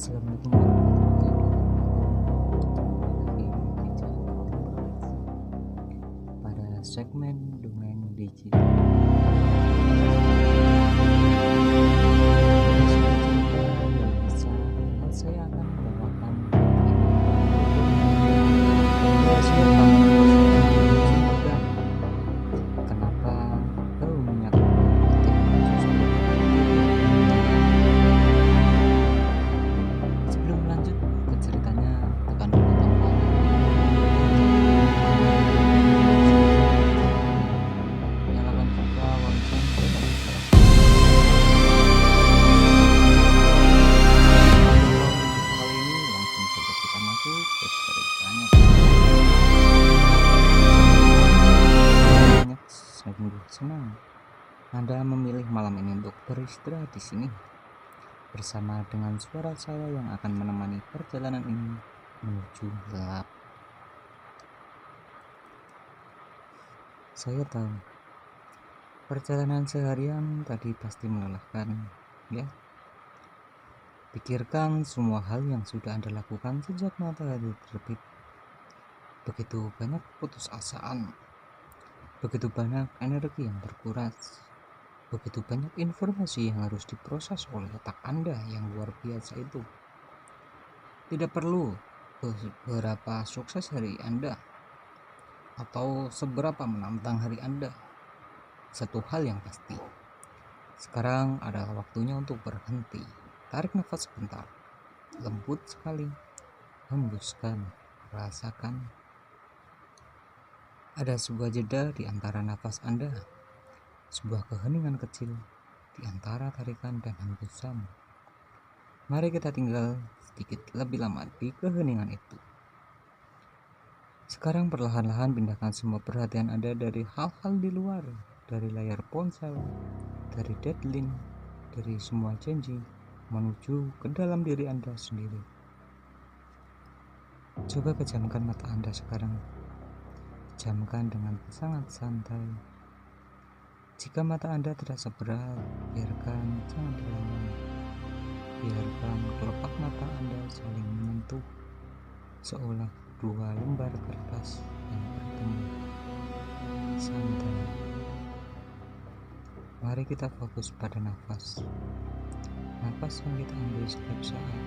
Assalamualaikum warahmatullahi wabarakatuh. Pada segmen dongeng digital, saya akan membawakan kenapa bau minyak Sebelum lanjut ke ceritanya, tekan dulu tombol nyalakan juga lonceng dan kali ini langsung saja kita masuk ke ceritanya. Sungguh senang Anda memilih malam ini untuk beristirahat di sini bersama dengan suara saya yang akan menemani perjalanan ini menuju gelap. Saya tahu perjalanan seharian tadi pasti melelahkan, ya. Pikirkan semua hal yang sudah Anda lakukan sejak matahari terbit. Begitu banyak putusasaan, begitu banyak energi yang terkuras, begitu banyak informasi yang harus diproses oleh otak Anda yang luar biasa itu. Tidak perlu beberapa sukses hari Anda atau seberapa menantang hari Anda. Satu hal yang pasti, sekarang adalah waktunya untuk berhenti. Tarik nafas sebentar, lembut sekali, hembuskan, rasakan. Ada sebuah jeda di antara nafas Anda, sebuah keheningan kecil di antara tarikan dan hembusan. Mari kita tinggal sedikit lebih lama di keheningan itu. Sekarang perlahan-lahan pindahkan semua perhatian Anda dari hal-hal di luar, dari layar ponsel, dari deadline, dari semua janji, menuju ke dalam diri Anda sendiri. Coba pejamkan mata Anda sekarang. Pejamkan dengan sangat santai. Jika mata Anda terasa berat, biarkan, jangan dilawan. Biarkan kelopak mata Anda saling menyentuh, seolah dua lembar kertas yang bertemu. Santai. Mari kita fokus pada nafas. Nafas yang kita ambil setiap saat,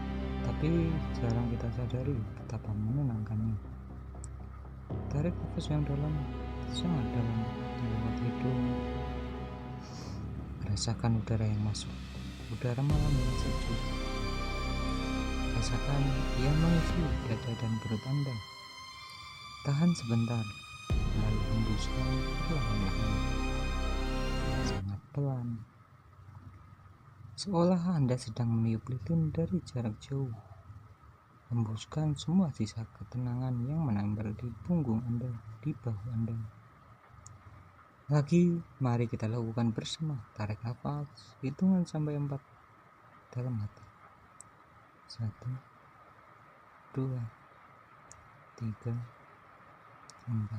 tapi jarang kita sadari betapa menenangkannya. Tarik nafas yang dalam, sangat dalam, lewat hidung. Rasakan udara yang masuk, udara malam yang sejuk. Rasakan ia mengisi dada dan perut Anda. Tahan sebentar, lalu hembuskan perlahan-lahan, sangat pelan, seolah Anda sedang meniup lilin dari jarak jauh. Hembuskan semua sisa ketenangan yang menempel di punggung Anda, di bahu Anda. Lagi, mari kita lakukan bersama. Tarik nafas, hitungan sampai 4 dalam hati. 1, 2, 3, 4.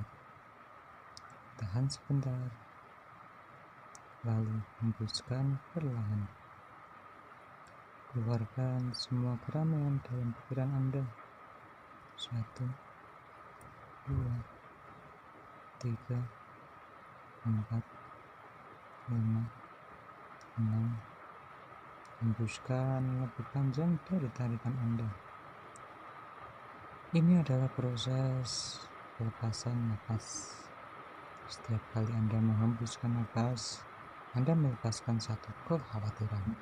Tahan sebentar, lalu hembuskan perlahan. Keluarkan semua keramaian dalam pikiran Anda. 1, 2, 3, 4, 5, 6. Hembuskan lebih panjang dari tarikan Anda. Ini adalah proses pelepasan nafas. Setiap kali Anda menghembuskan nafas, Anda melepaskan satu kekhawatiran.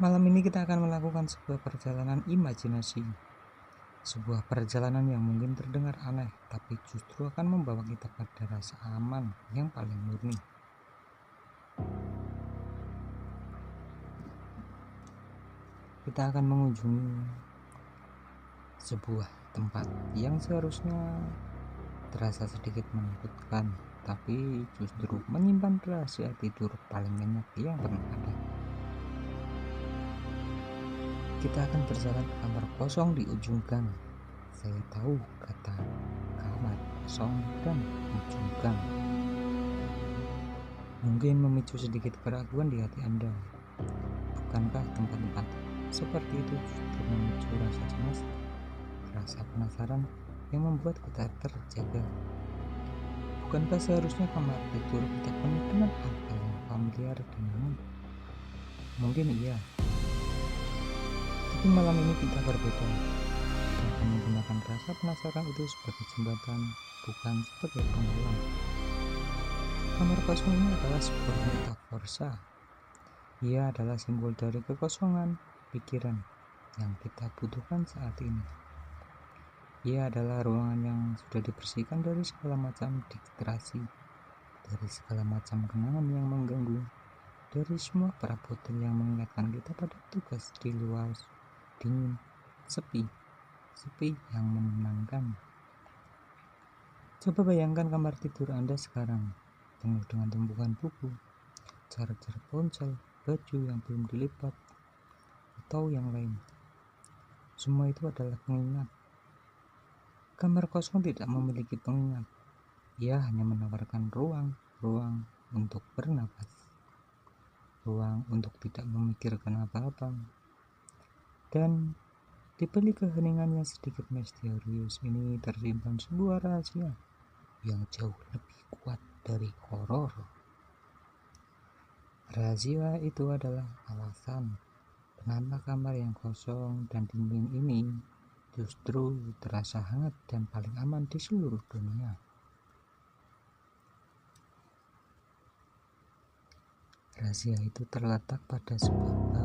Malam ini kita akan melakukan sebuah perjalanan imajinasi. Sebuah perjalanan yang mungkin terdengar aneh, tapi justru akan membawa kita pada rasa aman yang paling murni. Kita akan mengunjungi sebuah tempat yang seharusnya terasa sedikit menakutkan, tapi justru menyimpan rahasia tidur paling enak yang pernah ada. Kita akan berjalan ke kamar kosong di ujung gang. Saya tahu kata kamar kosong dan ujung gang mungkin memicu sedikit keraguan di hati Anda. Bukankah tempat-tempat seperti itu justru memicu rasa cemas, rasa penasaran yang membuat kita terjaga? Bukankah seharusnya kamar tidur kita penuh dengan hal-hal yang familiar dan nyaman? Mungkin iya, tapi malam ini kita berbeda. Kita akan menggunakan rasa penasaran itu sebagai jembatan, bukan sebagai penghalang. Kamar kosong ini adalah sebuah metaforsa. Ia adalah simbol dari kekosongan pikiran yang kita butuhkan saat ini. Ia adalah ruangan yang sudah dibersihkan dari segala macam distraksi, dari segala macam kenangan yang mengganggu, dari semua perabotan yang mengingatkan kita pada tugas di luar, dingin, sepi yang menenangkan. Coba bayangkan kamar tidur Anda sekarang, penuh dengan tumpukan buku, jarak-jarak ponsel, baju yang belum dilipat, atau yang lain. Semua itu adalah pengingat. Kamar kosong tidak memiliki pengingat. Ia hanya menawarkan ruang untuk bernapas, ruang untuk tidak memikirkan apa-apa. Dan di balik keheningan yang sedikit misterius ini tersimpan sebuah rahasia yang jauh lebih kuat dari horor. Rahasia itu adalah alasan kenapa kamar yang kosong dan dingin ini justru terasa hangat dan paling aman di seluruh dunia. Rahasia itu terletak pada sebuah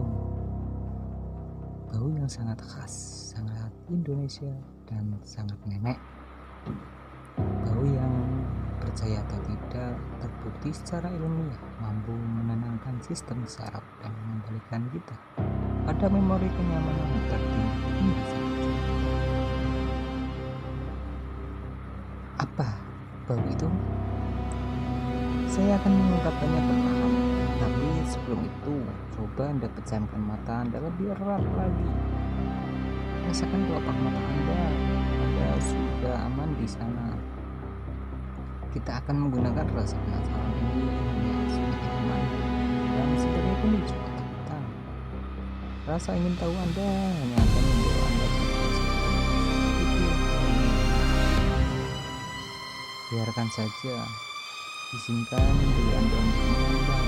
bau yang sangat khas, sangat Indonesia dan sangat nenek. Bau yang, percaya atau tidak, terbukti secara ilmiah mampu menenangkan sistem saraf dan mengembalikan kita pada memori kenyamanan tertinggi. Apa bau itu? Saya akan mengungkapkannya perlahan, tapi sebelum itu coba Anda pejamkan mata Anda lebih erat lagi. Rasakan kelopak mata Anda sudah aman di sana. Kita akan menggunakan rasa penasaran ini hanya sebagai teman dan sebagai pemicu otak kita. Rasa ingin tahu Anda hanya akan membawa Anda ke biarkan saja, izinkan diri Anda untuk mengambang.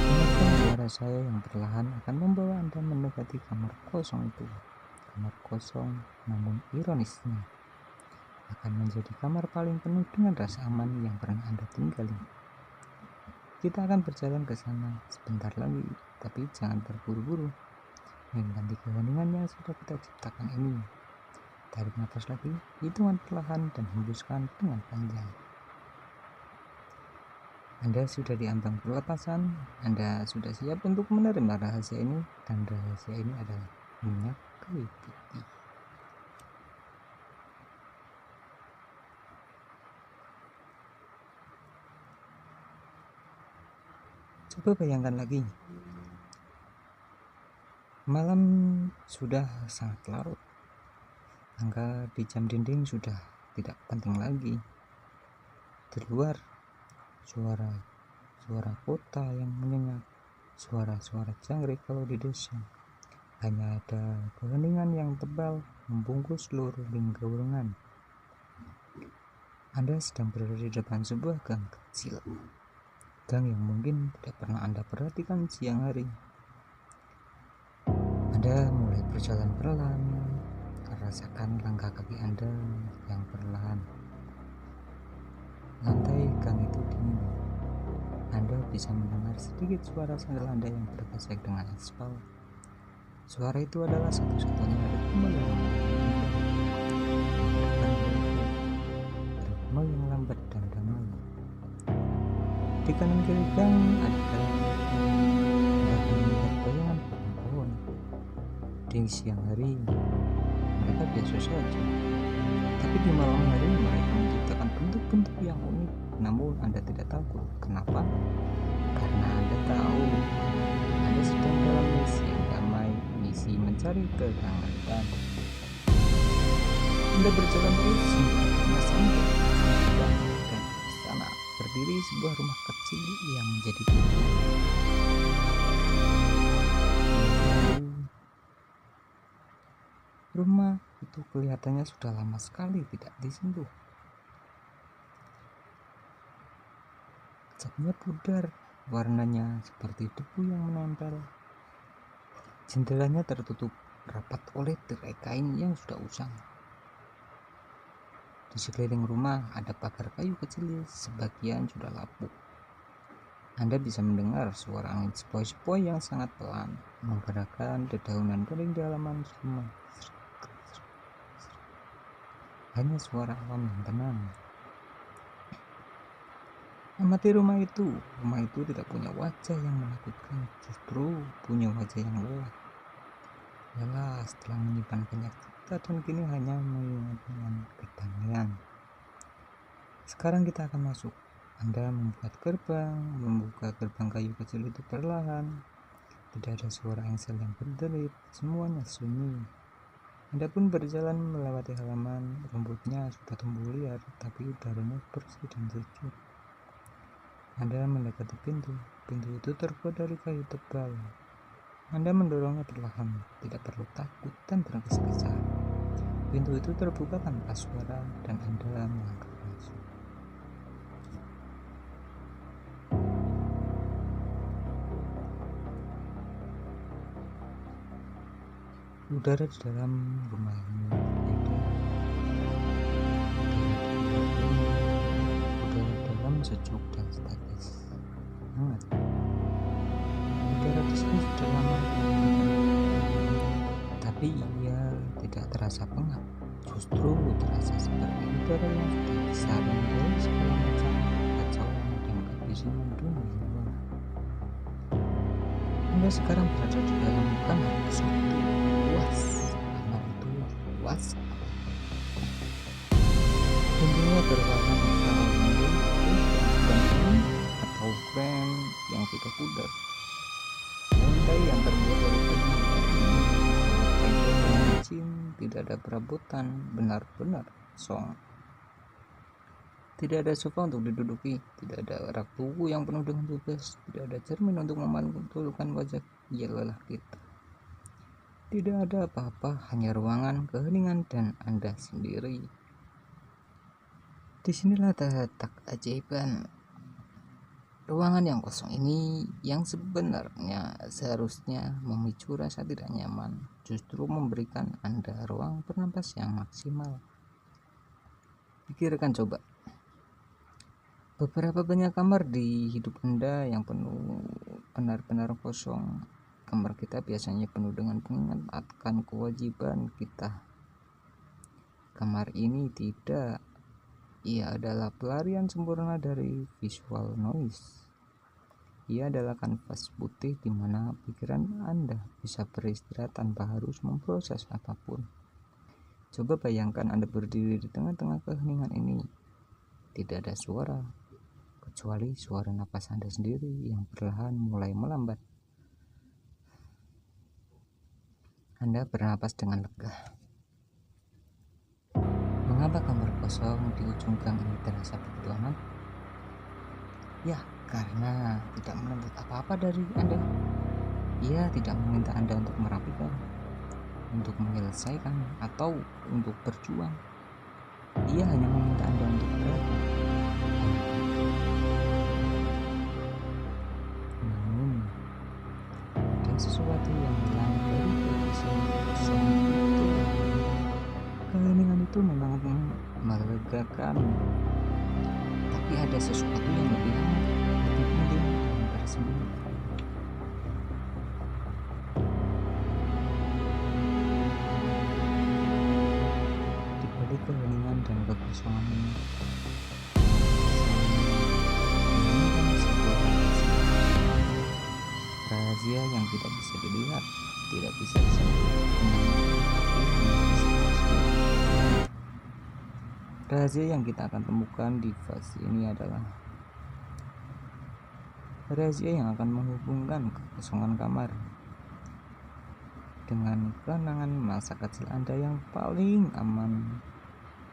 Dengarkan suara saya yang perlahan akan membawa Anda mendekati kamar kosong itu. Kamar kosong, namun ironisnya akan menjadi kamar paling penuh dengan rasa aman yang pernah Anda tinggali. Kita akan berjalan ke sana sebentar lagi, tapi jangan terburu-buru. Mengganti keheningan yang sudah kita ciptakan ini. Tarik nafas lagi, hitungan perlahan dan hembuskan dengan panjang. Anda sudah di ambang pelepasan. Anda sudah siap untuk menerima rahasia ini, dan rahasia ini adalah minyak kayu putih. Coba bayangkan lagi, malam sudah sangat larut. Angka di jam dinding sudah tidak penting lagi. Di luar, suara kota yang menyengat, suara-suara jangkrik kalau di desa. Hanya ada keheningan yang tebal membungkus seluruh lingkungan. Anda sedang berada di depan sebuah gang kecil. Gang yang mungkin tidak pernah Anda perhatikan siang hari. Anda mulai berjalan perlahan. Rasakan langkah kaki Anda yang perlahan. Lantai gang itu dingin. Anda bisa mendengar sedikit suara sandal Anda yang bergesek dengan aspal. Suara itu adalah satu-satunya ritme yang lambat dan damai. Di kanan kiri gang ada melihat bayangan pohon-pohon. Di siang hari mereka biasa saja, tapi di malam hari mereka menciptakan bentuk-bentuk yang unik. Namun Anda tidak takut. Kenapa? Karena Anda tahu Anda sedang dalam misi yang damai, misi mencari kehangatan. Anda berjalan terus hingga sampai dan di sana berdiri sebuah rumah kecil yang menjadi Rumah itu kelihatannya sudah lama sekali tidak disentuh. Catnya pudar, warnanya seperti debu yang menempel. Jendelanya tertutup rapat oleh tirai kain yang sudah usang. Di sekeliling rumah ada pagar kayu kecil, sebagian sudah lapuk. Anda bisa mendengar suara angin sepoi-sepoi yang sangat pelan menggerakkan dedaunan kering di halaman rumah. Hanya suara alam yang tenang. Amati rumah itu. Rumah itu tidak punya wajah yang menakutkan, justru punya wajah yang lelah. Lelah setelah menyimpan banyak cerita dan kini hanya mengingat kedamaian. Sekarang kita akan masuk. Anda membuka gerbang kayu kecil itu perlahan. Tidak ada suara engsel yang berderit, semuanya sunyi. Anda pun berjalan melewati halaman, rumputnya sudah tumbuh liar, tapi udaranya bersih dan sejuk. Anda mendekati pintu itu terbuat dari kayu tebal. Anda mendorongnya perlahan, tidak perlu takut dan tergesa-gesa. Pintu itu terbuka tanpa suara dan Anda melangkah masuk. Udara di dalam rumah ini berbeda. Udara dalam sejuk dan statis, hangat. Udara di sini sudah lama, tapi ia tidak terasa pengap. Justru terasa seperti udara yang sudah disaring dari segala macam kekacauan dan kebisingan dunia luar. Anda sekarang berada di dalam kamar kosong itu. Kamar itu luas. Pintunya berwarna merah biru dan atau krem yang tidak pudar. Lantai yang terbuat dari kayu tembok yang licin, tidak ada perabotan, benar-benar kosong. Tidak ada sofa untuk diduduki, tidak ada rak buku yang penuh dengan tugas, tidak ada cermin untuk memantulkan wajah lelah kita. Tidak ada apa-apa, hanya ruangan, keheningan, dan Anda sendiri. Disinilah letak keajaiban. Ruangan yang kosong ini yang seharusnya memicu rasa tidak nyaman, justru memberikan Anda ruang bernapas yang maksimal. Pikirkan coba. Beberapa banyak kamar di hidup Anda yang penuh benar-benar kosong. Kamar kita biasanya penuh dengan pengingat akan kewajiban kita. Kamar ini tidak. Ia adalah pelarian sempurna dari visual noise. Ia adalah kanvas putih di mana pikiran Anda bisa beristirahat tanpa harus memproses apapun. Coba bayangkan Anda berdiri di tengah-tengah keheningan ini. Tidak ada suara, kecuali suara napas Anda sendiri yang perlahan mulai melambat. Anda bernapas dengan lega. Mengapa kamar kosong di ujung gang ini terasa begitu aman? Ya, karena tidak menuntut apa-apa dari Anda. Ia tidak meminta Anda untuk merapikan, untuk menyelesaikan, atau untuk berjuang. Ia hanya meminta Anda untuk berada. Namun, ada sesuatu yang hilang dari kondisi kosong itu. Keheningan itu memang melegakan, tapi ada sesuatu yang lebih penting yang tersembunyi. Di balik keheningan dan kekosongan ini, rahasia yang tidak bisa dilihat, tidak bisa disentuh. Rahasia yang kita akan temukan di fase ini adalah rahasia yang akan menghubungkan kekosongan kamar dengan kenangan masa kecil Anda yang paling aman.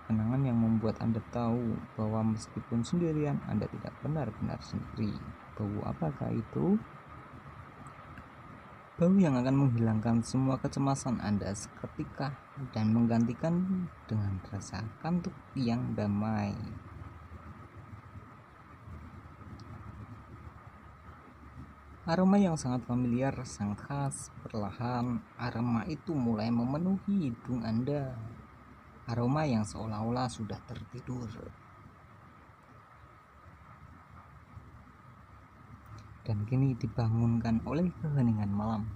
Kenangan yang membuat Anda tahu bahwa meskipun sendirian, Anda tidak benar-benar sendiri. Bau apakah itu? Bau yang akan menghilangkan semua kecemasan Anda seketika. dan menggantikan dengan rasa kantuk yang damai. Aroma yang sangat familiar, sangat khas. Perlahan aroma itu mulai memenuhi hidung Anda. Aroma yang seolah-olah sudah tertidur dan kini dibangunkan oleh keheningan malam.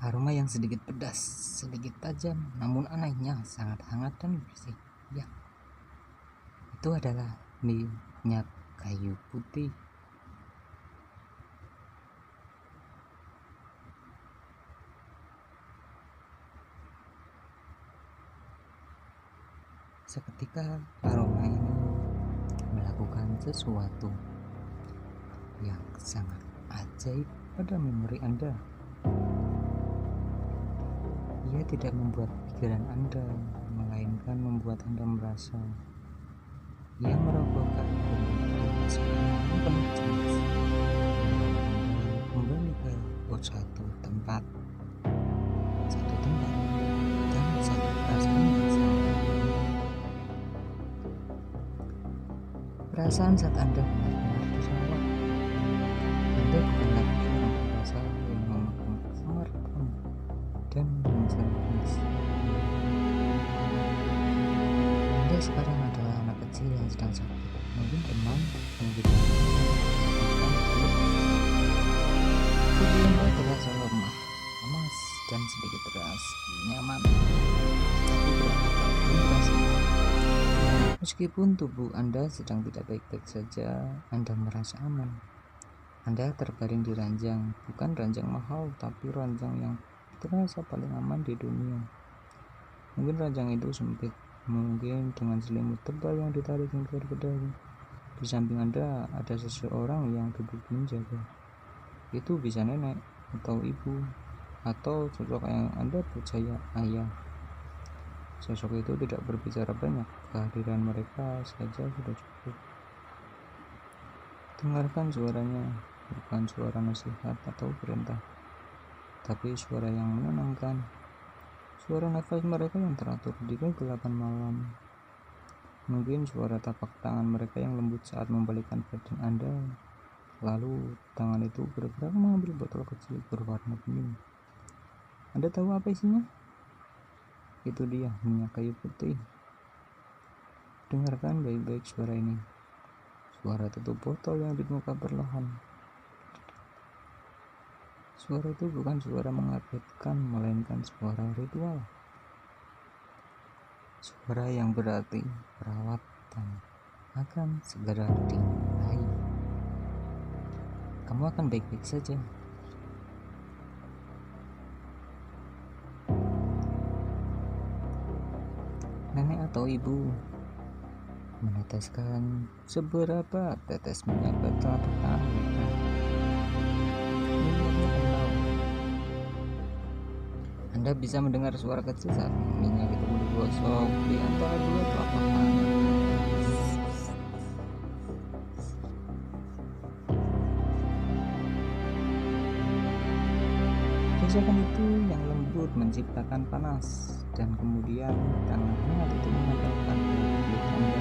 Aroma yang sedikit pedas, sedikit tajam, namun anehnya sangat hangat dan bersih. Ya, itu adalah minyak kayu putih. Seketika aroma ini melakukan sesuatu yang sangat ajaib pada memori Anda. Ia tidak membuat pikiran Anda, melainkan membuat Anda merasa. Ia merobohkan sekarang penuh cemas. Anda kembali ke satu tempat dan satu perasaan yang sama. Perasaan saat Anda benar-benar dirawat. Anda bukan lagi seorang dewasa yang memegang smartphone dan menjalankan. Anda sekarang adalah anak kecil yang sedang sakit. Mungkin teman, mungkin tubuh Anda terasa lemah, lemas, dan sedikit keras, nyaman, tapi berasa. Meskipun tubuh Anda sedang tidak baik-baik saja, Anda merasa aman. Anda terbaring di ranjang, bukan ranjang mahal, tapi ranjang yang terasa paling aman di dunia. Mungkin ranjang itu sempit, mungkin dengan selimut tebal yang ditarik hingga ke dahi. Di samping Anda ada seseorang yang duduk menjaga. Itu bisa nenek atau ibu, atau sosok yang Anda percaya ayah. Sosok itu tidak berbicara banyak, kehadiran mereka saja sudah cukup. Dengarkan suaranya, bukan suara nasihat atau perintah, tapi suara yang menenangkan. Suara nafas mereka yang teratur di kegelapan malam. Mungkin suara tapak tangan mereka yang lembut saat membalikkan badan Anda. Lalu tangan itu bergerak mengambil botol kecil berwarna bening. Anda tahu apa isinya? Itu dia, minyak kayu putih. Dengarkan baik-baik suara ini. Suara tutup botol yang dibuka perlahan. Suara itu bukan suara mengagetkan, melainkan suara ritual. Suara yang berarti perawatan akan segera dimulai. Kamu akan baik-baik saja. Nenek atau ibu meneteskan seberapa tetes minyak ke telapak tangan mereka. Minyaknya kental. Anda bisa mendengar suara kecil saat minyak itu digosok di antara dua telapak tangan. Gesekan itu yang lembut menciptakan panas, dan kemudian tangan hangat itu menempelkan kulit Anda.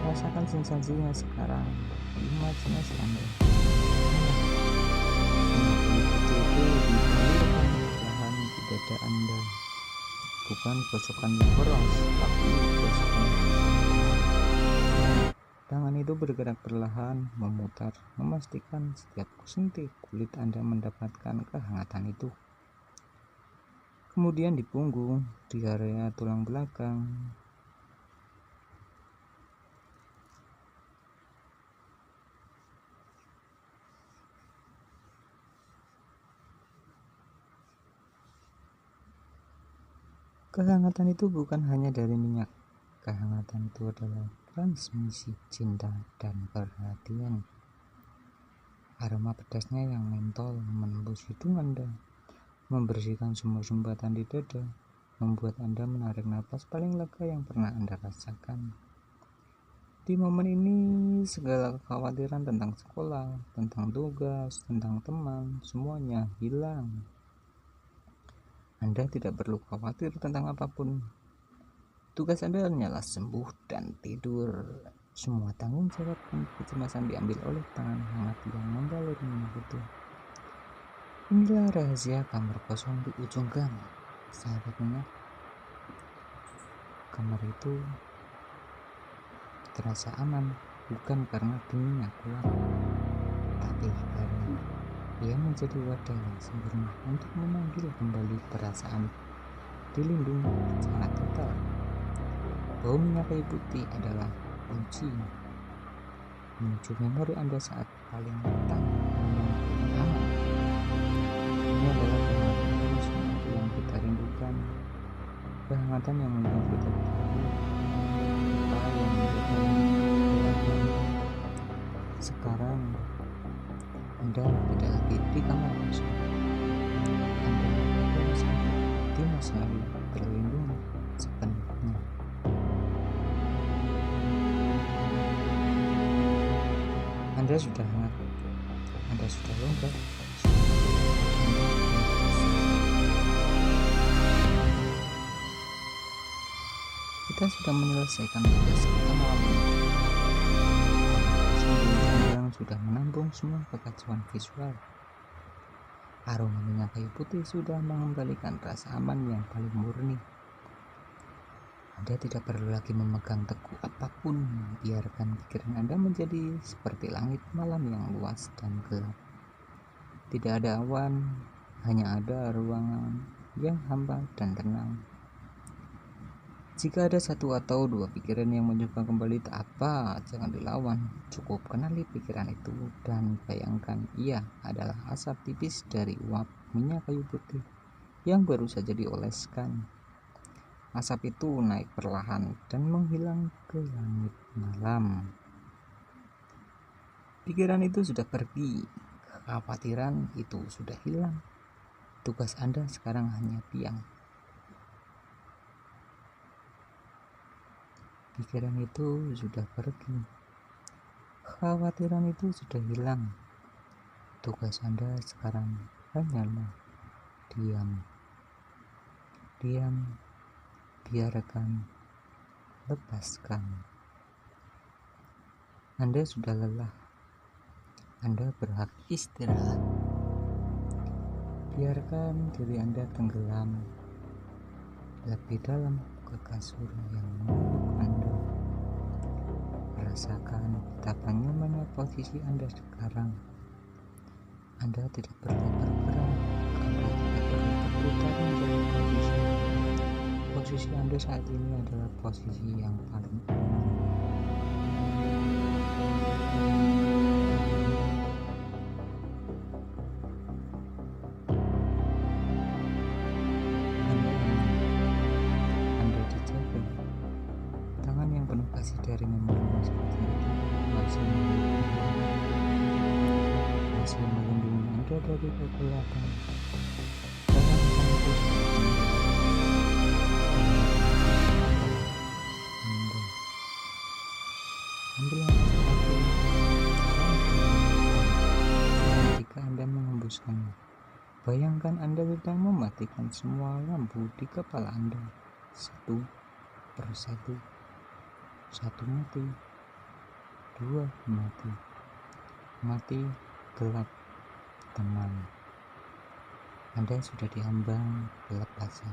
Rasakan sensasinya sekarang. Imajinasi Anda. Itu digalirkan perlahan di dada Anda. Bukan gosokan yang keras, tapi gosokan yang tangan itu bergerak perlahan, memutar, memastikan setiap sentik kulit Anda mendapatkan kehangatan itu. Kemudian di punggung, di area tulang belakang. Kehangatan itu bukan hanya dari minyak. Kehangatan itu adalah transmisi cinta dan perhatian. Aroma pedasnya yang mentol menembus hidung Anda, membersihkan semua sumbatan di dada, membuat Anda menarik napas paling lega yang pernah Anda rasakan. Di momen ini, segala kekhawatiran tentang sekolah, tentang tugas, tentang teman, semuanya hilang. Anda tidak perlu khawatir tentang apapun. Tugas Anda hanyalah sembuh dan tidur. Semua tanggung jawab dan kecemasan diambil oleh tangan hangat yang membaluri minyak itu. Inilah rahasia kamar kosong di ujung gang, sahabat minyak. Kamar itu terasa aman, bukan karena dinginnya kuat, tapi karena ia menjadi wadah yang sempurna untuk memanggil kembali perasaan dilindungi secara total. Bau minyak kayu putih adalah kunci menuju memori Anda saat paling tenang dan paling aman. Ini adalah kehangatan yang kita rindukan, kehangatan yang membuat kita berlalu, apa yang menjadi sekarang. Anda tidak lagi di kamar kosong. Anda berada di masa lalu terlindungi sepenuhnya. Anda sudah hangat, Anda sudah longgar, kita sudah menyelesaikan tugas kita malam ini. Yang sudah menampung semua kekacauan visual. Aroma minyak kayu putih sudah mengembalikan rasa aman yang paling murni. Anda tidak perlu lagi memegang teguh apapun. Biarkan pikiran Anda menjadi seperti langit malam yang luas dan gelap. Tidak ada awan, hanya ada ruangan yang hampa dan tenang. Jika ada satu atau dua pikiran yang mencoba kembali, tak apa, jangan dilawan. Cukup kenali pikiran itu dan bayangkan ia adalah asap tipis dari uap minyak kayu putih yang baru saja dioleskan. Asap itu naik perlahan dan menghilang ke langit malam. Pikiran itu sudah pergi, kekhawatiran itu sudah hilang. Tugas Anda sekarang hanya diam. Pikiran itu sudah pergi, kekhawatiran itu sudah hilang. Tugas Anda sekarang hanyalah diam. Diam, biarkan, lepaskan. Anda sudah lelah. Anda berhak istirahat. Biarkan diri Anda tenggelam lebih dalam ke kasur yang memeluk Anda. Rasakan betapa nyamannya posisi Anda sekarang. Anda tidak perlu bergerak, Anda tidak perlu berputar menjadi posisi. Posisi Anda saat ini adalah posisi yang paling aman. Anda dijaga. Tangan yang penuh kasih dari memori masa kecil itu masih melindungi Anda dari kegelapan. Ambil nafas terakhir ketika Anda mengembuskannya. Bayangkan Anda sedang mematikan semua lampu di kepala Anda satu persatu. Satu mati, dua mati, mati, gelap, tenang. Anda sudah diambang kelepasan.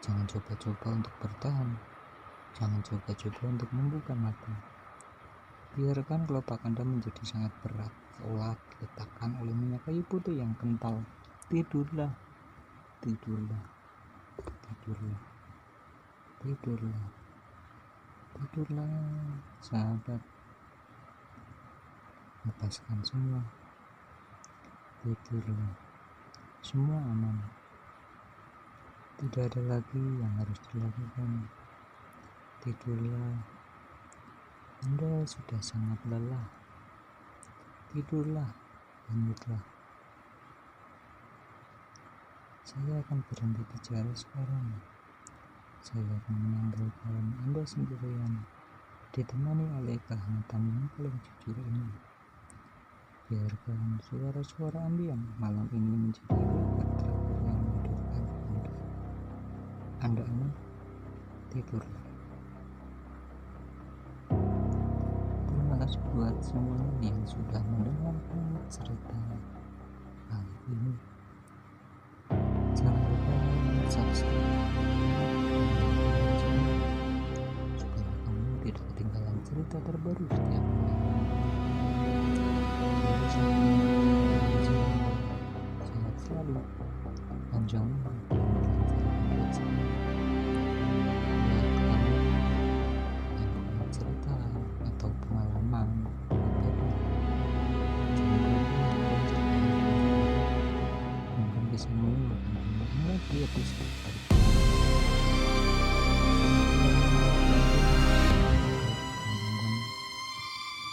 Jangan coba-coba untuk bertahan. Jangan coba-coba untuk membuka mata. Biarkan kelopak Anda menjadi sangat berat, seolah diletakkan oleh minyak kayu putih yang kental. Tidurlah, tidurlah, tidurlah, tidurlah, tidurlah, sahabat. Lepaskan semua. Tidurlah, semua aman. Tidak ada lagi yang harus dilakukan. Tidurlah. Anda sudah sangat lelah. Tidurlah, lanjutlah. Saya akan berhenti bicara sekarang. Saya akan meninggalkan Anda sendirian, ditemani oleh kehangatan yang paling jujur ini. Biarkan suara-suara ambien malam ini menjadi obat terakhir yang menidurkan Anda. Anda tidur. Terima kasih buat semuanya yang sudah mendengarkan cerita kali ini. Jangan lupa subscribe supaya kamu tidak ketinggalan cerita terbaru setiap hari. Sehat selalu, panjang umur, dan lancar rezeki. Buat kamu yang punya cerita atau pengalaman pribadi, jangan lupa untuk ceritakan. Mungkin bisa mengulang lagi episode berikutnya.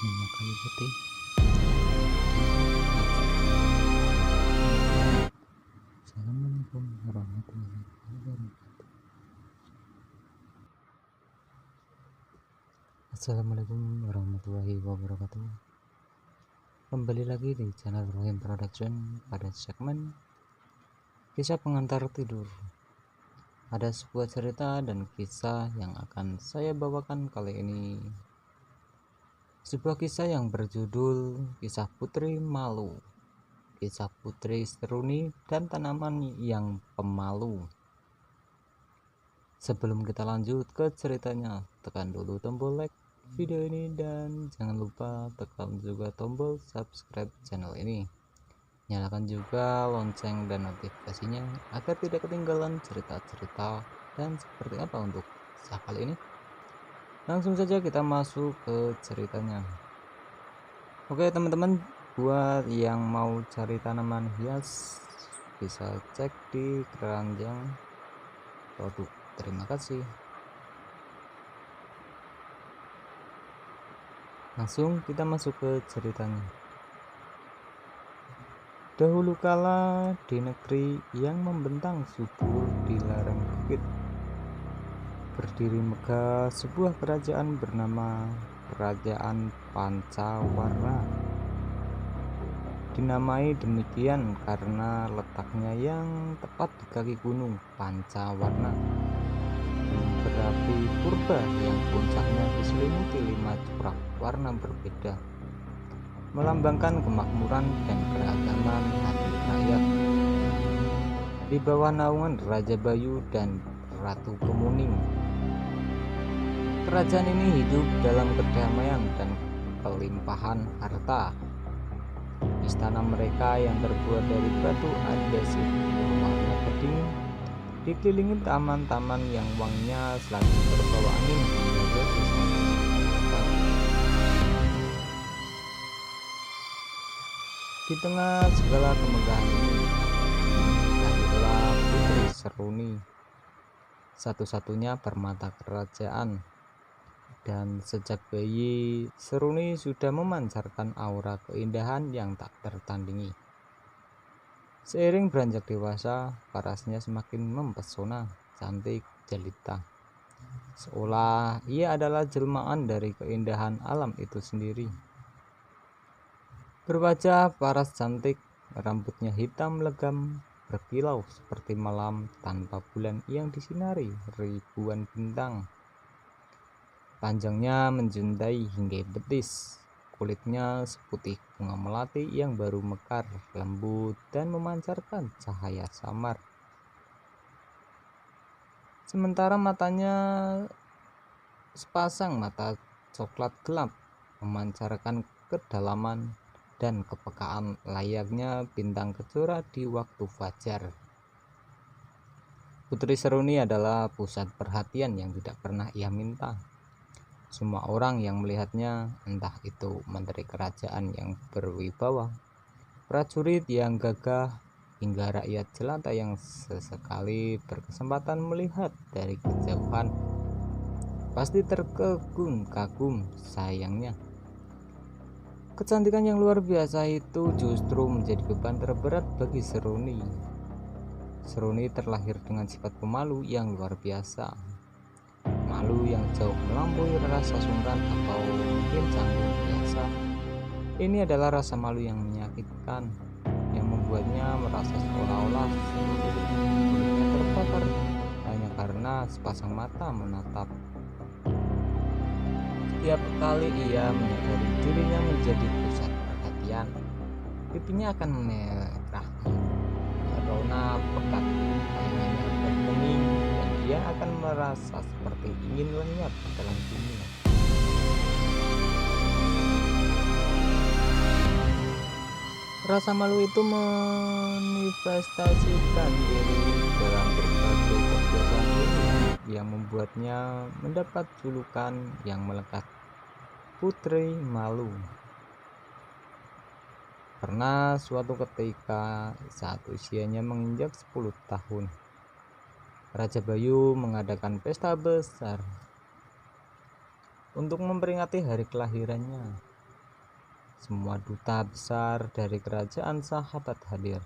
Minyak kayu putih. Assalamualaikum warahmatullahi wabarakatuh. Assalamualaikum warahmatullahi wabarakatuh. Kembali lagi di channel Rohim Production pada segmen kisah pengantar tidur. Ada sebuah cerita dan kisah yang akan saya bawakan kali ini. Sebuah kisah yang berjudul Kisah Putri Malu. Kisah Putri Seruni dan Tanaman yang Pemalu. Sebelum kita lanjut ke ceritanya, tekan dulu tombol like video ini dan jangan lupa tekan juga tombol subscribe channel ini. Nyalakan juga lonceng dan notifikasinya agar tidak ketinggalan cerita-cerita dan seperti apa untuk kisah kali ini. Langsung saja kita masuk ke ceritanya. Oke teman-teman, buat yang mau cari tanaman hias bisa cek di keranjang produk. Terima kasih. Langsung kita masuk ke ceritanya. Dahulu kala di negeri yang membentang subur di lereng bukit, berdiri megah sebuah kerajaan bernama Kerajaan Pancawarna. Dinamai demikian karena letaknya yang tepat di kaki gunung Pancawarna, berapi purba yang puncaknya diselimuti 5 corak warna berbeda, melambangkan kemakmuran dan keragaman hati rakyat. Di bawah naungan Raja Bayu dan Ratu Kemuning, kerajaan ini hidup dalam kedamaian dan kelimpahan harta. Istana mereka yang terbuat dari batu andesit berwarna bening dikelilingi taman-taman yang wanginya selalu terbawa angin hingga ke sisi. Di tengah segala kemegahan ini, lahirlah Putri Seruni, satu-satunya permata kerajaan. Dan sejak bayi, Seruni sudah memancarkan aura keindahan yang tak tertandingi. Seiring beranjak dewasa, parasnya semakin mempesona, cantik jelita, seolah ia adalah jelmaan dari keindahan alam itu sendiri. Berwajah paras cantik, rambutnya hitam legam, berkilau seperti malam tanpa bulan yang disinari ribuan bintang. Panjangnya menjuntai hingga betis, kulitnya seputih bunga melati yang baru mekar, lembut dan memancarkan cahaya samar. Sementara matanya sepasang mata coklat gelap memancarkan kedalaman dan kepekaan layaknya bintang kejora di waktu fajar. Putri Seruni adalah pusat perhatian yang tidak pernah ia minta. Semua orang yang melihatnya, entah itu menteri kerajaan yang berwibawa, prajurit yang gagah, hingga rakyat jelata yang sesekali berkesempatan melihat dari kejauhan, pasti terkagum-kagum. Sayangnya, kecantikan yang luar biasa itu justru menjadi beban terberat bagi Seruni. Seruni terlahir dengan sifat pemalu yang luar biasa. Malu yang jauh melampaui rasa sungkan atau mungkin canggung biasa. Ini adalah rasa malu yang menyakitkan, yang membuatnya merasa seolah-olah kulitnya terbakar hanya karena sana sepasang mata menatap. Setiap kali ia menyadari dirinya menjadi pusat perhatian, pipinya akan merah, merona pekat, tayangannya bergeming, dan ia akan merasa seperti ingin lenyap dalam dunia. Rasa malu itu manifestasikan diri dalam berbagai kebiasaan yang membuatnya mendapat julukan yang melekat, Putri Malu. Pernah suatu ketika saat usianya menginjak 10 tahun, Raja Bayu mengadakan pesta besar untuk memperingati hari kelahirannya. Semua duta besar dari kerajaan sahabat hadir,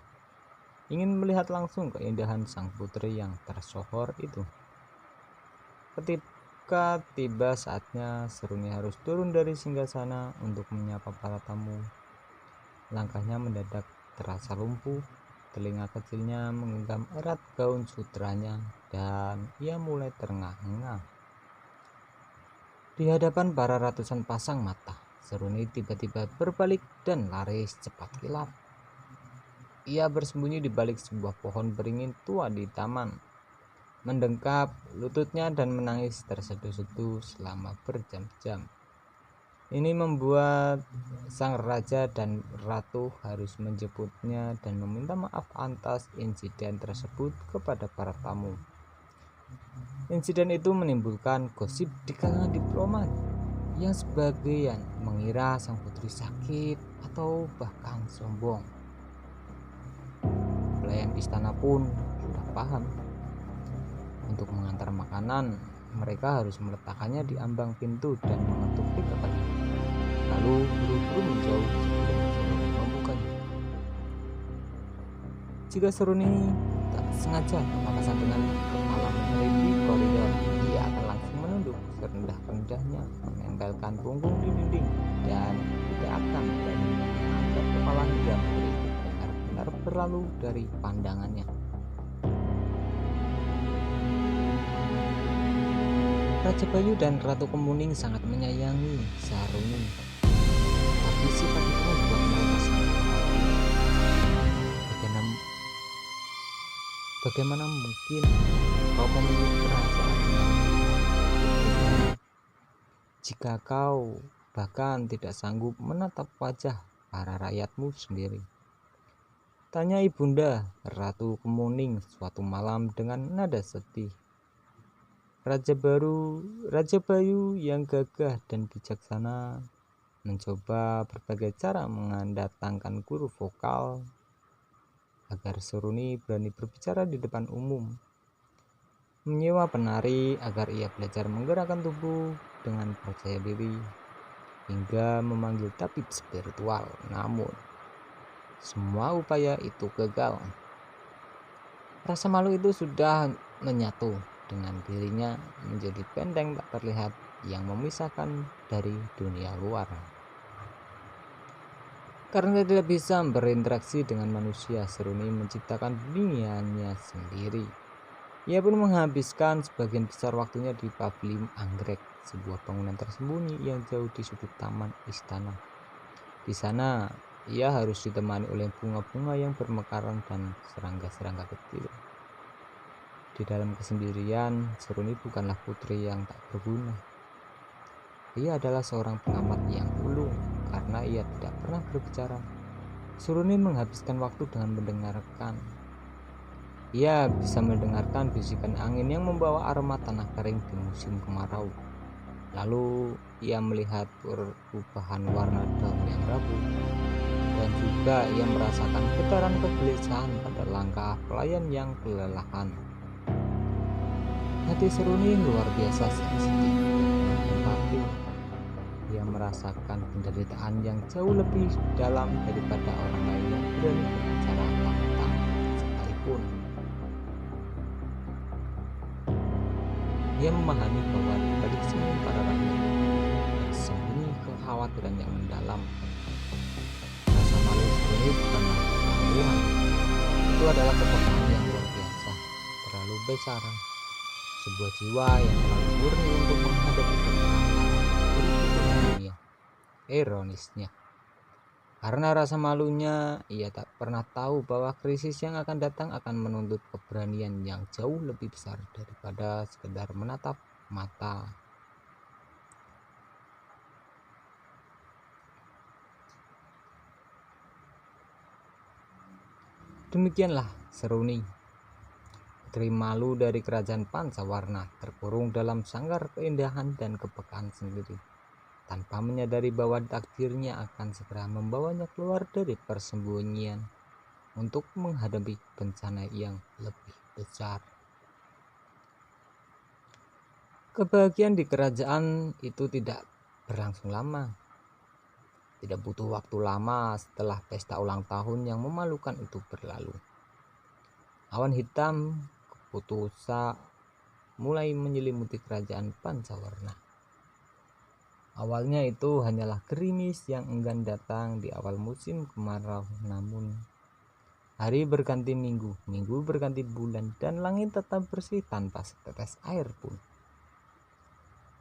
ingin melihat langsung keindahan sang putri yang tersohor itu. Ketika tiba saatnya, Seruni harus turun dari singgasana untuk menyapa para tamu. Langkahnya mendadak terasa lumpuh, telinga kecilnya menggenggam erat gaun sutranya, dan ia mulai terengah-engah. Di hadapan para ratusan pasang mata, Seruni tiba-tiba berbalik dan lari secepat kilat. Ia bersembunyi di balik sebuah pohon beringin tua di taman, mendengkap lututnya dan menangis terseduh-seduh selama berjam-jam. Ini membuat sang raja dan ratu harus menjemputnya dan meminta maaf atas insiden tersebut kepada para tamu. Insiden itu menimbulkan gosip di kalangan diplomat, yang sebagian mengira sang putri sakit atau bahkan sombong. Pelayan istana pun sudah paham. Untuk mengantar makanan, mereka harus meletakkannya di ambang pintu dan mengetuk 3 kali, lalu buru-buru menjauh sebelum Seruni membukanya. Jika Seruni tak sengaja berpapasan dengan kepala menteri di koridor, dia akan langsung menunduk serendah-rendahnya, menempelkan punggung di dinding, dan tidak akan berani mengangkat kepala hingga menteri itu benar-benar berlalu dari pandangannya. Raja Bayu dan Ratu Kemuning sangat menyayangi Seruni, tapi sifat itu membuat mereka sangat khawatir. Bagaimana mungkin kau memiliki kerajaan jika kau bahkan tidak sanggup menatap wajah para rakyatmu sendiri? Tanya Ibunda Ratu Kemuning suatu malam dengan nada sedih. Raja Bayu yang gagah dan bijaksana mencoba berbagai cara mendatangkan guru vokal agar Seruni berani berbicara di depan umum, menyewa penari agar ia belajar menggerakkan tubuh dengan percaya diri, hingga memanggil tabib spiritual. Namun semua upaya itu gagal. Rasa malu itu sudah menyatu dengan dirinya menjadi benteng tak terlihat yang memisahkan dari dunia luar. Karena tidak bisa berinteraksi dengan manusia, Seruni menciptakan dunianya sendiri. Ia pun menghabiskan sebagian besar waktunya di Pavilion Anggrek, sebuah bangunan tersembunyi yang jauh di sudut taman istana. Di sana, ia harus ditemani oleh bunga-bunga yang bermekaran dan serangga-serangga kecil. Di dalam kesendirian, Seruni bukanlah putri yang tak berguna. Ia adalah seorang pengamat yang ulung karena ia tidak pernah berbicara. Seruni menghabiskan waktu dengan mendengarkan. Ia bisa mendengarkan bisikan angin yang membawa aroma tanah kering di musim kemarau. Lalu ia melihat perubahan warna daun yang rapuh, dan juga ia merasakan getaran kegelisahan pada langkah pelayan yang kelelahan. Hati Seruni luar biasa sensitif dan empati. Ia merasakan penderitaan yang jauh lebih dalam daripada orang lain yang berani berbicara lantang sekalipun. Ia memahami bahwa di balik senyum para rakyat tersembunyi kekhawatiran yang mendalam. Rasa malu Seruni bukanlah kemaluan, itu adalah kepekaan yang luar biasa, terlalu besar. sebuah jiwa yang terlalu murni untuk menghadapi kekerasan begitu dunia. Ironisnya, karena rasa malunya, ia tak pernah tahu bahwa krisis yang akan datang akan menuntut keberanian yang jauh lebih besar daripada sekedar menatap mata. Demikianlah Seruni, putri malu dari kerajaan Pancawarna, terkurung dalam sangkar keindahan dan kepekaan sendiri, tanpa menyadari bahwa takdirnya akan segera membawanya keluar dari persembunyian untuk menghadapi bencana yang lebih besar. Kebahagiaan di kerajaan itu tidak berlangsung lama. Tidak butuh waktu lama setelah pesta ulang tahun yang memalukan itu berlalu. Awan hitam keputusan mulai menyelimuti kerajaan Pancawarna. Awalnya itu hanyalah gerimis yang enggan datang di awal musim kemarau, namun hari berganti minggu, minggu berganti bulan, dan langit tetap bersih tanpa setetes air pun.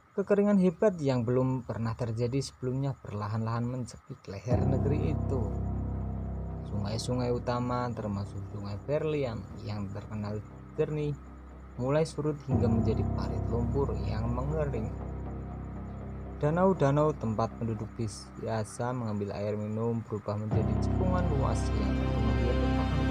Kekeringan hebat yang belum pernah terjadi sebelumnya perlahan-lahan mencekik leher negeri itu. Sungai-sungai utama termasuk sungai Berlian yang terkenal jernih mulai surut hingga menjadi parit lumpur yang mengering. Danau-danau tempat penduduk biasa mengambil air minum berubah menjadi cekungan luas yang kemudian bertahan.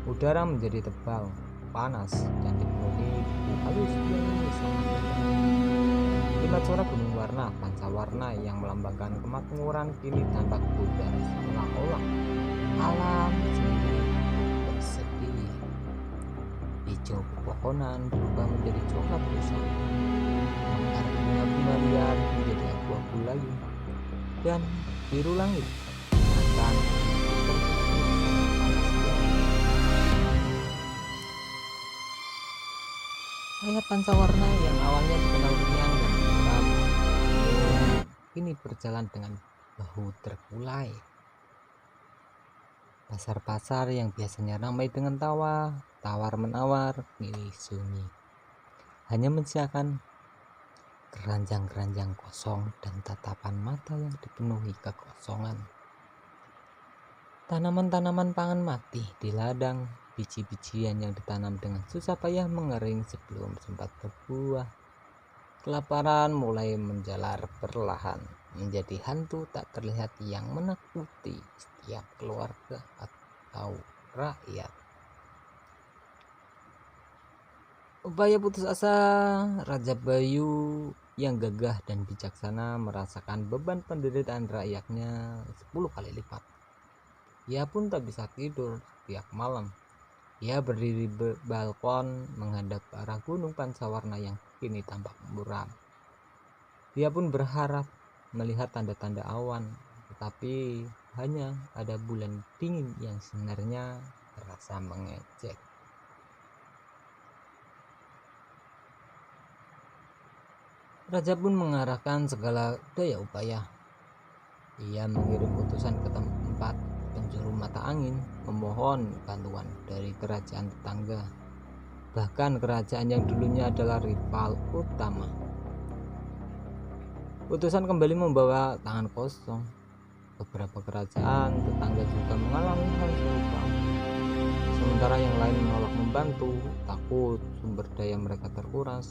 Udara menjadi tebal, panas, dan dipenuhi debu halus yang sangat indah. 5 corak gunung warna Pancawarna yang melambangkan kemakmuran kini tampak pudar, seolah-olah alam sendiri bersedih. Hijau pepohonan berubah menjadi coklat rusam, mekar bunga-bunga liar menjadi abu-abu layu, dan biru langit akan Ayat Pancawarna yang awalnya dikenal riang dan tentram kini berjalan dengan bahu terkulai. Pasar-pasar yang biasanya ramai dengan tawar-menawar kini sunyi, hanya menyisakan keranjang-keranjang kosong dan tatapan mata yang dipenuhi kekosongan. Tanaman-tanaman pangan mati di ladang, biji-bijian yang ditanam dengan susah payah mengering sebelum sempat berbuah. Kelaparan mulai menjalar perlahan, menjadi hantu tak terlihat yang menakuti setiap keluarga atau rakyat. Upaya putus asa Raja Bayu yang gagah dan bijaksana merasakan beban penderitaan rakyatnya 10 kali lipat. Ia pun tak bisa tidur setiap malam. Ia berdiri di balkon menghadap ke arah gunung Pancawarna yang kini tampak muram. Dia pun berharap melihat tanda-tanda awan, tetapi hanya ada bulan dingin yang sinarnya terasa mengejek. Raja pun mengarahkan segala daya upaya. Ia mengirim utusan ke tempat penjuru mata angin, memohon bantuan dari kerajaan tetangga, bahkan kerajaan yang dulunya adalah rival utama. Utusan kembali membawa tangan kosong. Beberapa kerajaan tetangga juga mengalami hal serupa. Sementara yang lain menolak membantu, takut sumber daya mereka terkuras.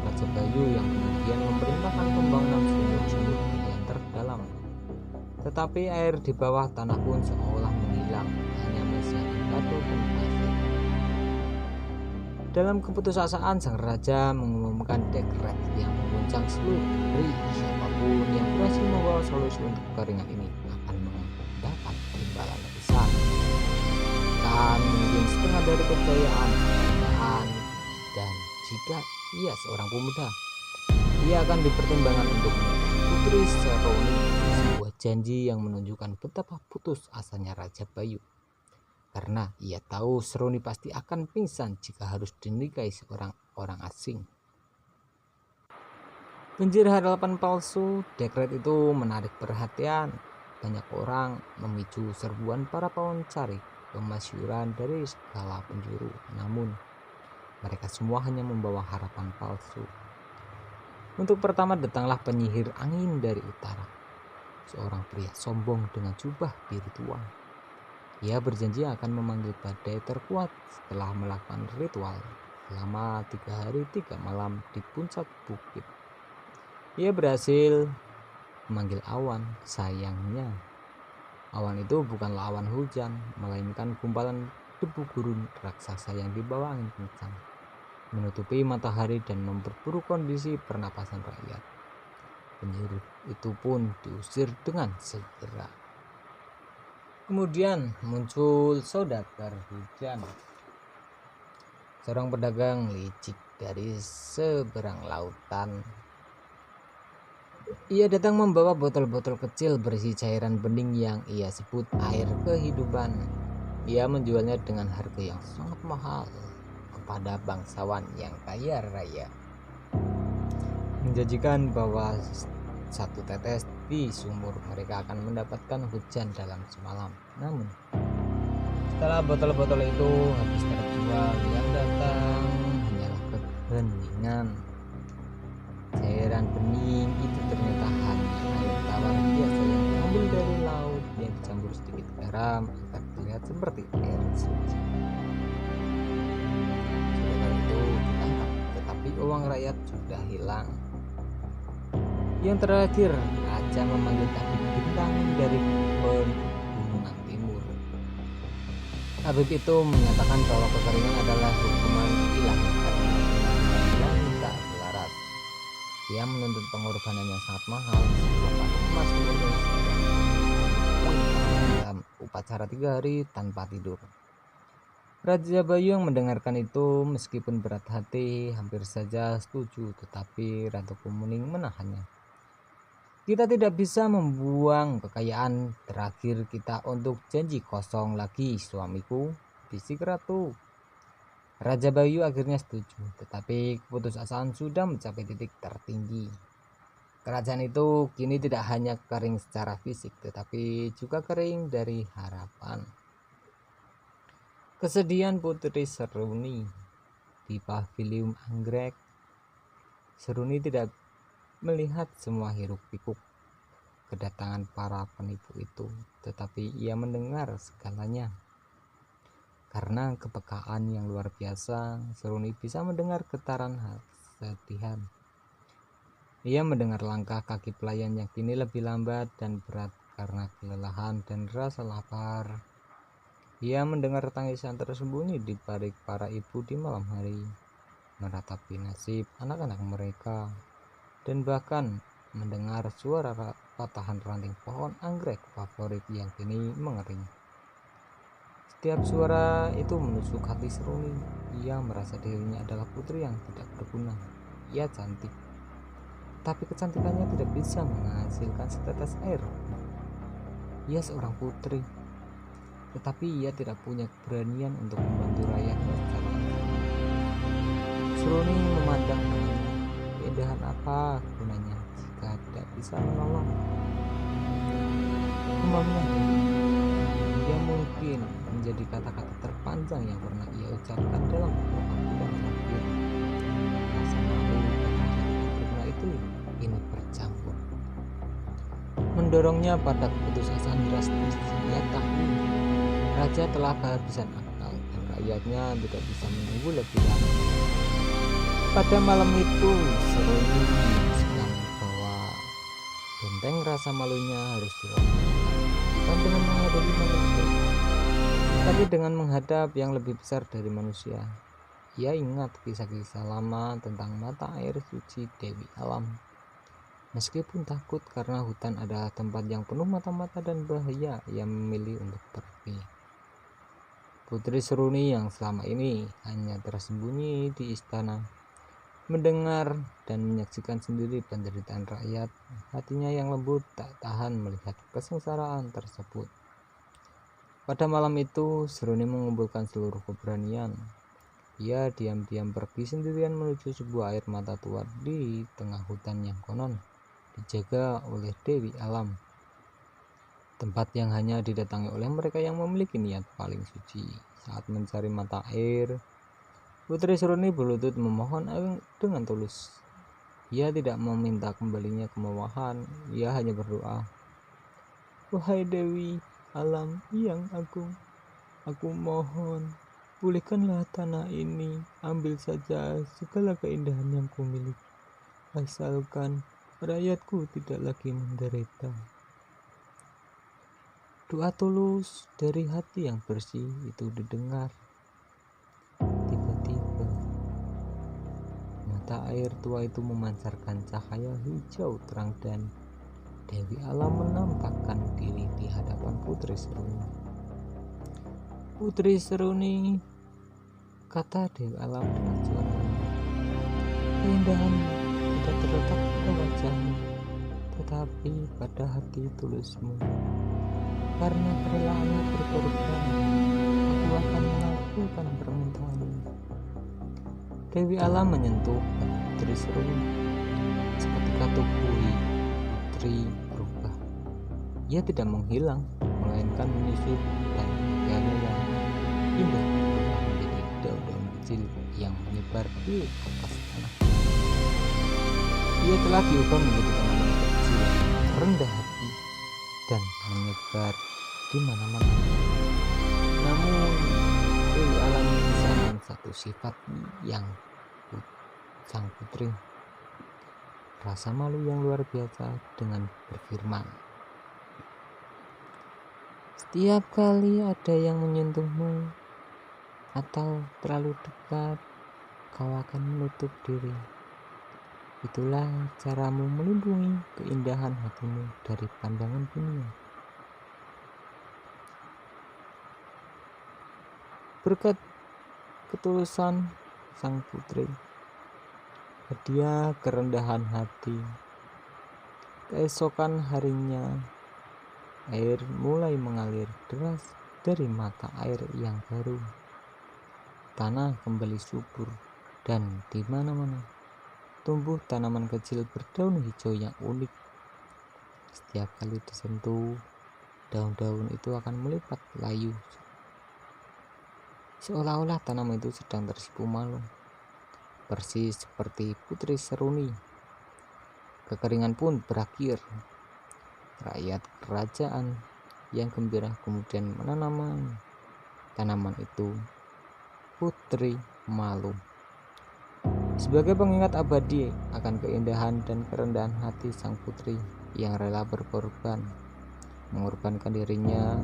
Raja Bayu yang kemudian memerintahkan pembangunan sumur-sumur yang terdalam. Tetapi air di bawah tanah pun seolah menghilang, hanya menyisakan batu dan pasir. Dalam keputusasaan, sang raja mengumumkan dekret yang mengguncang seluruh negeri. Siapapun yang berhasil membawa solusi untuk kekeringan ini akan mendapat imbalan besar. Dan mungkin setengah dari kejayaan kerajaan, dan jika ia seorang pemuda, ia akan dipertimbangkan untuk putri Seruni. Sebuah janji yang menunjukkan betapa putus asanya Raja Bayu, karena ia tahu Seruni pasti akan pingsan jika harus dinikahi seorang orang asing. Banjir harapan palsu dekret itu menarik perhatian banyak orang, memicu serbuan para pencari. kemasyhuran dari segala penjuru. Namun mereka semua hanya membawa harapan palsu. Untuk pertama datanglah penyihir angin dari utara, seorang pria sombong dengan jubah biru tua. Ia berjanji akan memanggil badai terkuat setelah melakukan ritual selama 3 hari 3 malam di puncak bukit. Ia berhasil memanggil awan. Sayangnya awan itu bukanlah awan hujan, melainkan gumpalan debu gurun raksasa yang dibawa angin kencang, menutupi matahari dan memperburuk kondisi pernapasan rakyat. Penyihir itu pun diusir dengan segera. Kemudian muncul saudagar hujan, seorang pedagang licik dari seberang lautan. Ia datang membawa botol-botol kecil berisi cairan bening yang ia sebut air kehidupan. Ia menjualnya dengan harga yang sangat mahal kepada bangsawan yang kaya raya, menjanjikan bahwa 1 tetes di sumur mereka akan mendapatkan hujan dalam semalam. Namun setelah botol-botol itu habis terjual, yang datang hanyalah keheningan. Cairan bening itu ternyata hanya air tawar biasa yang diambil dari laut yang dicampur sedikit garam agar terlihat seperti air suci. Saudagar itu ditangkap, tetapi uang rakyat sudah hilang. Yang terakhir, raja memanggil tabib bintang dari pegunungan timur. Tabib itu menyatakan bahwa kekeringan adalah hukuman ilahi karena yang tak selaras. Dia menuntut pengorbanan yang sangat mahal, seperti emas murni dalam upacara 3 hari tanpa tidur. Raja Bayu yang mendengarkan itu meskipun berat hati hampir saja setuju, tetapi Ratu Kemuning menahannya. Kita tidak bisa membuang kekayaan terakhir kita untuk janji kosong lagi, suamiku, bisik ratu. Raja Bayu akhirnya setuju, tetapi keputusasaan sudah mencapai titik tertinggi. Kerajaan itu kini tidak hanya kering secara fisik, tetapi juga kering dari harapan. Kesedihan Putri Seruni di paviliun anggrek. Seruni tidak melihat semua hiruk-pikuk kedatangan para penipu itu, tetapi ia mendengar segalanya. Karena kepekaan yang luar biasa, Seruni bisa mendengar getaran kesedihan. Ia mendengar langkah kaki pelayan yang kini lebih lambat dan berat karena kelelahan dan rasa lapar. Ia mendengar tangisan tersembunyi di balik para ibu di malam hari, meratapi nasib anak-anak mereka, dan bahkan mendengar suara patahan ranting pohon anggrek favorit yang kini mengering. Setiap suara itu menusuk hati Seruni. Ia merasa dirinya adalah putri yang tidak berguna. Ia cantik, tapi kecantikannya tidak bisa menghasilkan setetes air. Ia seorang putri, tetapi ia tidak punya keberanian untuk membantu rakyatnya secara langsung. Seruni memandang temannya. Keindahan apa gunanya jika tidak bisa menolong? Umumnya dia mungkin menjadi kata-kata terpanjang yang pernah ia ucapkan dalam beberapa bulan terakhir. Rasa malu karena itu ini bercampur, mendorongnya pada keputusasaan drastis. Ia tahu raja telah kehabisan akal dan rakyatnya tidak bisa menunggu lebih lama. Pada malam itu Seruni memutuskan bahwa benteng rasa malunya harus dirobohkan, bukan dengan menghadapi manusia, tapi dengan menghadap yang lebih besar dari manusia. Ia ingat kisah-kisah lama tentang mata air suci Dewi Alam. Meskipun takut karena hutan adalah tempat yang penuh mata-mata dan bahaya, ia memilih untuk pergi. Putri Seruni yang selama ini hanya tersembunyi di istana, mendengar dan menyaksikan sendiri penderitaan rakyat, hatinya yang lembut tak tahan melihat kesengsaraan tersebut. Pada malam itu Seruni mengumpulkan seluruh keberanian. Ia diam-diam pergi sendirian menuju sebuah air mata tua di tengah hutan yang konon dijaga oleh Dewi Alam. tempat yang hanya didatangi oleh mereka yang memiliki niat paling suci. Saat mencari mata air, Putri Seruni berlutut memohon dengan tulus. Ia tidak meminta kembalinya kemewahan, ia hanya berdoa, "Wahai Dewi Alam yang agung, aku mohon, pulihkanlah tanah ini, ambil saja segala keindahan yang kumiliki, asalkan rakyatku tidak lagi menderita." Doa tulus dari hati yang bersih itu didengar. Tiba-tiba, mata air tua itu memancarkan cahaya hijau terang dan Dewi Alam menampakkan diri di hadapan Putri Seruni. "Putri Seruni," kata Dewi Alam dengan suara lembut, "keindahan tidak terletak pada wajahmu, tetapi pada hati tulusmu. Karena kerelaanmu berkorban, aku akan mengabulkan permintaanmu." Dewi Alam menyentuh Putri Seruni. Seketika tubuh Putri berubah. Ia tidak menghilang, melainkan menyusut dan wajahnya yang indah berubah menjadi daun-daun kecil yang menyebar di atas tanah. Ia telah diubah menjadi tanaman kecil, rendah hati, dan menyebar di mana-mana. Namun Dewi Alam bisa dengan satu sifat yang sang putri, rasa malu yang luar biasa, dengan berfirman, "Setiap kali ada yang menyentuhmu atau terlalu dekat, kau akan menutup diri. Itulah caramu melindungi keindahan hatimu dari pandangan dunia." Berkat ketulusan sang putri, hadiah kerendahan hati, keesokan harinya air mulai mengalir deras dari mata air yang baru. Tanah kembali subur dan di mana-mana tumbuh tanaman kecil berdaun hijau yang unik. Setiap kali disentuh, daun-daun itu akan melipat layu, seolah-olah tanaman itu sedang tersipu malu, persis seperti Putri Seruni. Kekeringan pun berakhir. Rakyat kerajaan yang gembira kemudian menanam tanaman itu, Putri Malu, sebagai pengingat abadi akan keindahan dan kerendahan hati sang putri yang rela berkorban, mengorbankan dirinya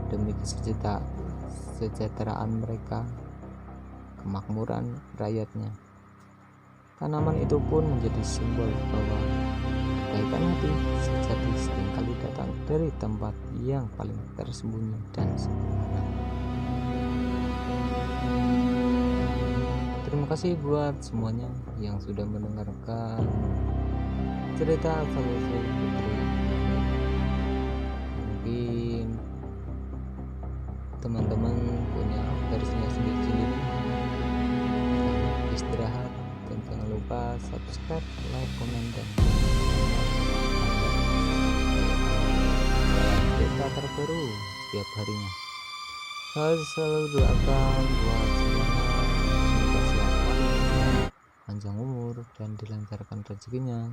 demi kesejahteraan mereka, kemakmuran rakyatnya. Tanaman itu pun menjadi simbol bahwa kebaikan hati sejati seringkali datang dari tempat yang paling tersembunyi dan sederhana. Terima kasih buat semuanya yang sudah mendengarkan cerita asal-usul putri. Mungkin teman-teman punya versinya sendiri-sendiri. Istirahat dan jangan lupa subscribe, like, komen, dan cerita terbaru setiap harinya. Saya selalu doakan buat semuanya semoga sehat walafiat, panjang umur, dan dilancarkan rezekinya.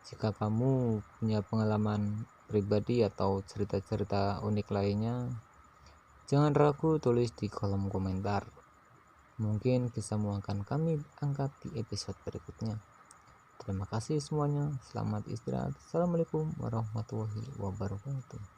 Jika kamu punya pengalaman pribadi atau cerita-cerita unik lainnya, jangan ragu tulis di kolom komentar. Mungkin kisahmu akan kami angkat di episode berikutnya. Terima kasih semuanya. Selamat istirahat. Assalamualaikum warahmatullahi wabarakatuh.